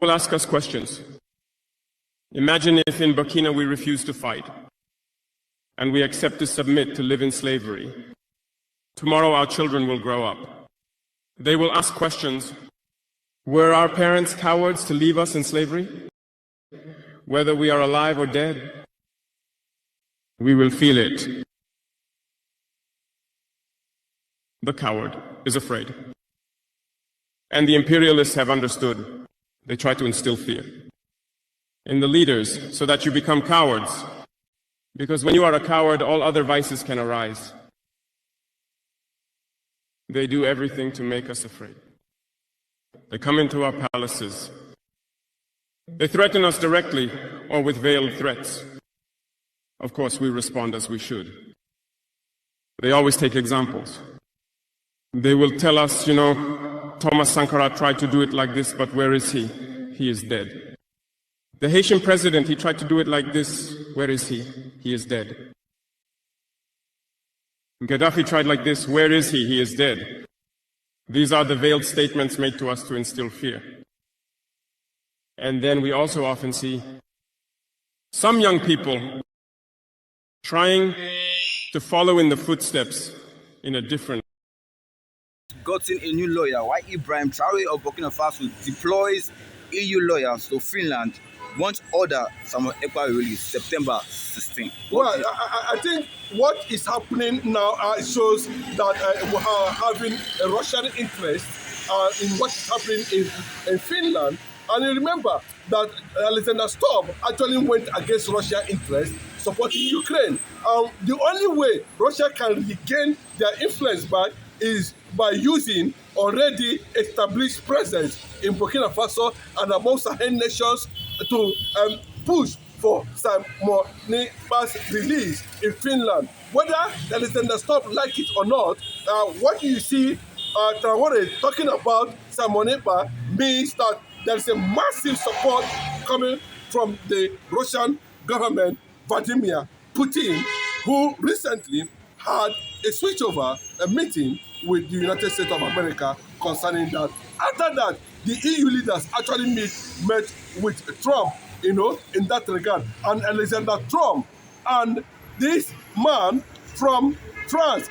Will ask us questions. Imagine if in Burkina we refuse to fight and we accept to submit to live in slavery. Tomorrow our children will grow up. They will ask questions. Were our parents cowards to leave us in slavery? Whether we are alive or dead, we will feel it. The coward is afraid. And the imperialists have understood. They try to instill fear in the leaders so that you become cowards. Because when you are a coward, all other vices can arise. They do everything to make us afraid. They come into our palaces. They threaten us directly or with veiled threats. Of course, we respond as we should. They always take examples. They will tell us, Thomas Sankara tried to do it like this, but where is he? He is dead. The Haitian president, he tried to do it like this. Where is he? He is dead. Gaddafi tried like this. Where is he? He is dead. These are the veiled statements made to us to instill fear. And then we also often see some young people trying to follow in the footsteps in a different. Gotten a new lawyer. Why Ibrahim Traore of Burkina Faso deploys EU lawyers to Finland once order Samuel Ekpa released September 16. Well, I think what is happening now shows that we are having a Russian interest in what is happening in Finland. And you remember that Alexander Stubb actually went against Russia's interest supporting Ukraine. The only way Russia can regain their influence back is by using already established presence in Burkina Faso and among Sahel nations to push for Samuel Ekpa's release in Finland. Whether Alexander Stubb like it or not, what you see Traore talking about Samuel Ekpa means that there is a massive support coming from the Russian government, Vladimir Putin, who recently had a switchover, a meeting with the United States of America concerning that. After that, the EU leaders actually met with Trump, in that regard. And Alexander Trump and this man from France,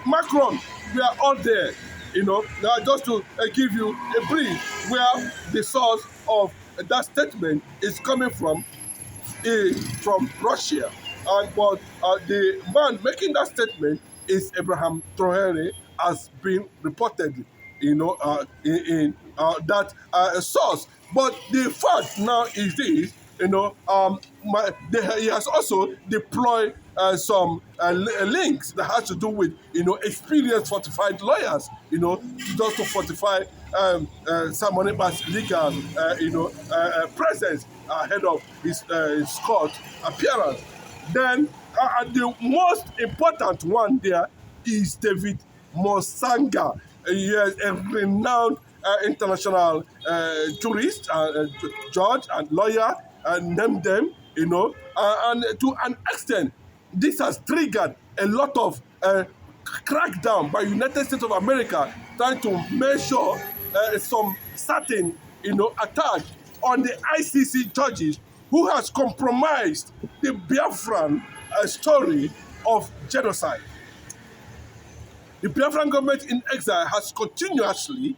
Macron, we are all there. Now just to give you a brief where the source of that statement is coming from Russia. But the man making that statement is Abraham Traore, has been reported, in that source. But the fact now is this, he has also deployed some links that has to do with, experienced fortified lawyers, just to fortify Samuel Ekpa's legal, presence ahead of his court appearance. Then the most important one there is David Mosanga. He is a renowned international jurist, judge and lawyer, name them, and to an extent, this has triggered a lot of crackdown by United States of America trying to measure some certain, attack on the ICC judges who has compromised the Biafran story of genocide. The Biafran government in exile has continuously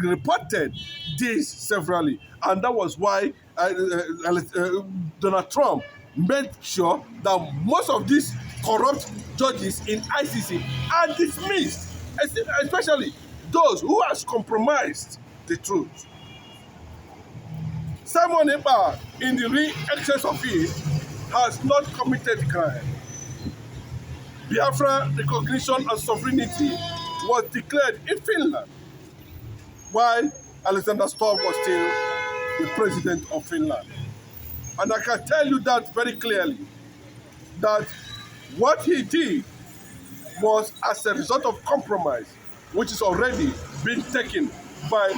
reported this severally, and that was why Donald Trump made sure that most of these corrupt judges in ICC are dismissed, especially those who has compromised the truth. Samuel Ekpa, in the real excess of it, has not committed crime. Biafra recognition and sovereignty was declared in Finland, while Alexander Stubb was still the president of Finland. And I can tell you that very clearly, that what he did was as a result of compromise, which is already being taken by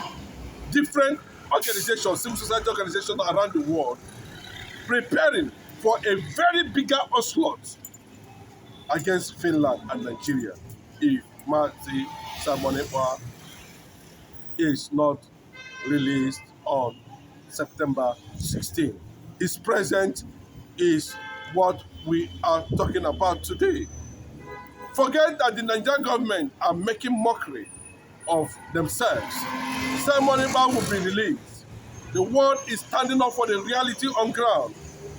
different organizations, civil society organizations around the world, preparing for a very bigger onslaught against Finland and Nigeria if Samuel Ekpa is not released on September 16. His presence is what we are talking about today. Forget that the Nigerian government are making mockery of themselves. Simon Ekpa will be released. The world is standing up for the reality on ground.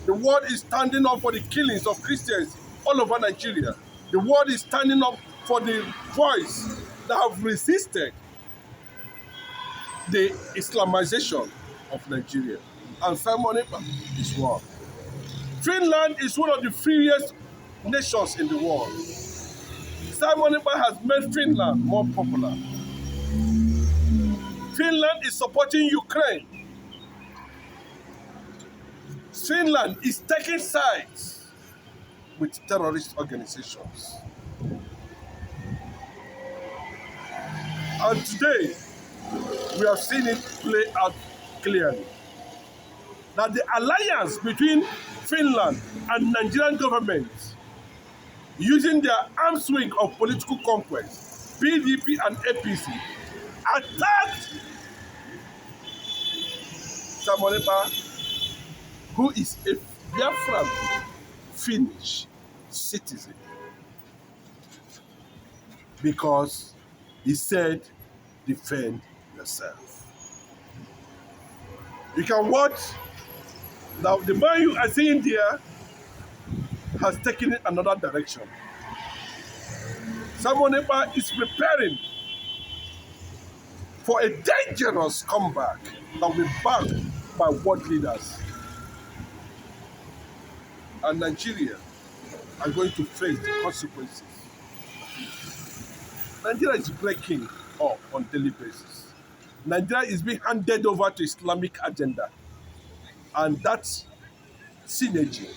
The world is standing up for the killings of Christians all over Nigeria. The world is standing up for the voice that have resisted the Islamization of Nigeria. And Simon Ekpa is one. Finland is one of the freest nations in the world. Simon Ekpa has made Finland more popular. Finland is supporting Ukraine. Finland is taking sides with terrorist organizations. And today, we have seen it play out clearly. That the alliance between Finland and Nigerian government, using their arms swing of political conquest, PDP and APC, attacked Simon Ekpa, who is a Biafran Finnish citizen, because he said, defend yourself. You can watch. Now, the man you are seeing there has taken it another direction. Simon Ekpa is preparing for a dangerous comeback that will be backed by world leaders. And Nigeria are going to face the consequences. Nigeria is breaking up on a daily basis. Nigeria is being handed over to Islamic agenda. And that synergy,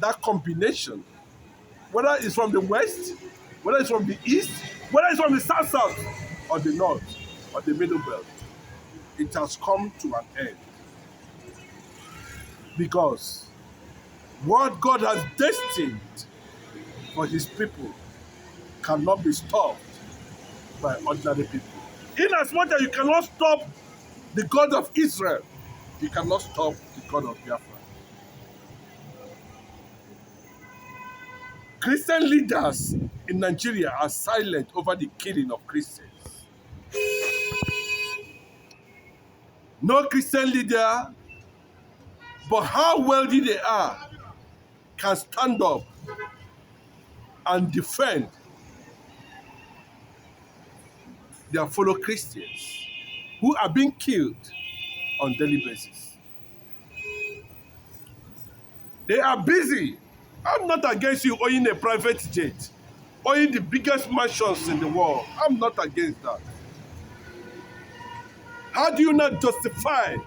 that combination, whether it's from the west, whether it's from the east, whether it's from the south, or the north, or the middle belt, it has come to an end. Because what God has destined for his people cannot be stopped by ordinary people. In as much as you cannot stop the God of Israel, you cannot stop the God of Biafra. Christian leaders in Nigeria are silent over the killing of Christians. No Christian leader, but how wealthy they are, can stand up and defend their fellow Christians who are being killed on a daily basis. They are busy. I'm not against you owning a private jet, owning the biggest mansions in the world. I'm not against that. How do you not justify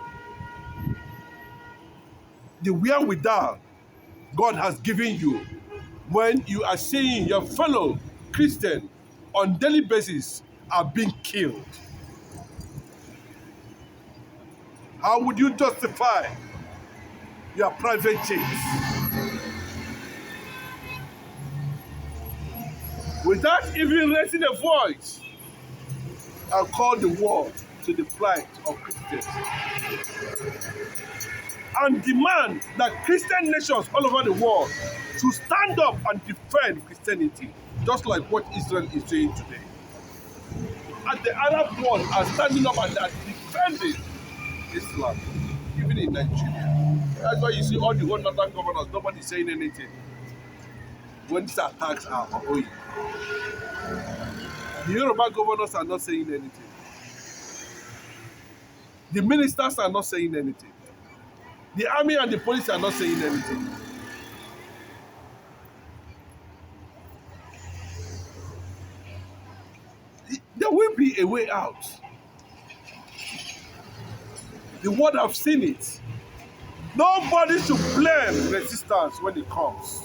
the wherewithal God has given you when you are seeing your fellow Christian on a daily basis are being killed? How would you justify your private jets without even raising a voice and call the world to the plight of Christians and demand that Christian nations all over the world to stand up and defend Christianity, just like what Israel is doing today? And the Arab world are standing up and are defending Islam, even in Nigeria. That's why you see all the whole northern governors, nobody saying anything when these attacks are ongoing. The Yoruba governors are not saying anything. The ministers are not saying anything. The army and the police are not saying anything. There will be a way out. The world have seen it. Nobody should blame resistance when it comes.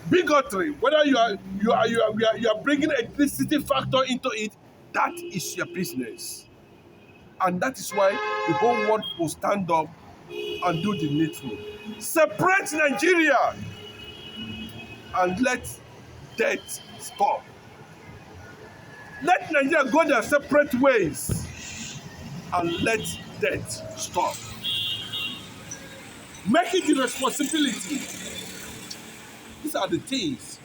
Bigotry, whether you are bringing a ethnicity factor into it, that is your business. And that is why the whole world will stand up and do the needful. Separate Nigeria and let death stop. Let Nigeria go their separate ways. and let death stop. Make it the responsibility. These are the things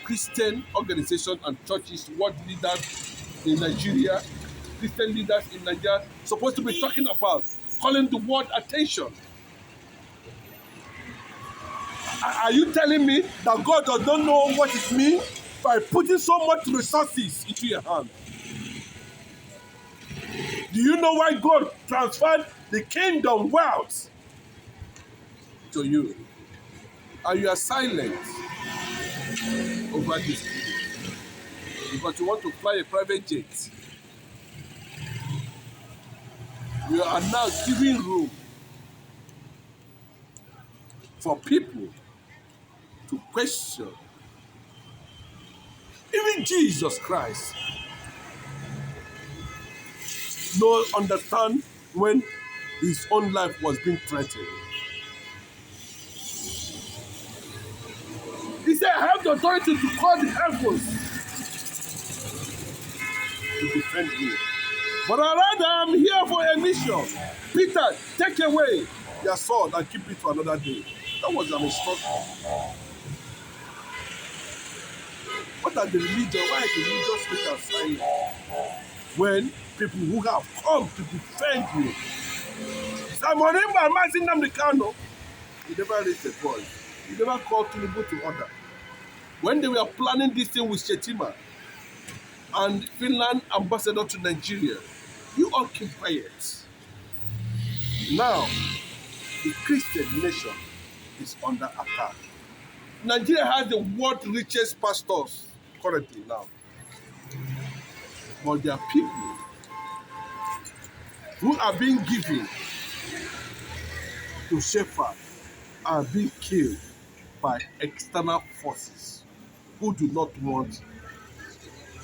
Christian organizations and churches, world leaders in Nigeria, Christian leaders in Nigeria, supposed to be talking about, calling the world attention. Are you telling me that God does not know what it means by putting so much resources into your hand? Do you know why God transferred the kingdom wealth to you? And you are silent over this because you want to fly a private jet. You are now giving room for people to question. Even Jesus Christ no understand when his own life was being threatened. He said, I have the authority to call the heavens to defend you. But rather, I'm here for a mission. Peter, take away your sword and keep it for another day. That was an instruction. What are the religion? Why are the religious leaders silent when people who have come to defend you? Simon Imba and Martin Namdekano, he never raised a voice. He never called Tinubu to order. When they were planning this thing with Shetima and Finland ambassador to Nigeria, you all keep quiet. Now, the Christian nation is under attack. Nigeria has the world's richest pastors currently now. But there are people who are being given to shepherd are being killed by external forces who do not want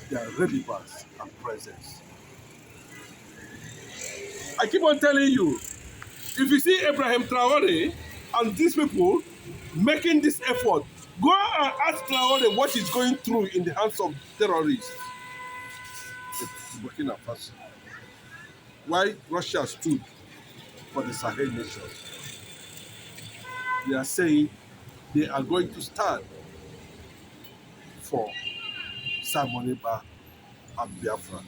their relevance and presence. I keep on telling you, if you see Abraham Traore and these people making this effort, go and ask Traore what he's going through in the hands of terrorists. It's Burkina Faso. Why Russia stood for the Sahel nation. They are saying they are going to stand for Simon Ekpa and Biafra.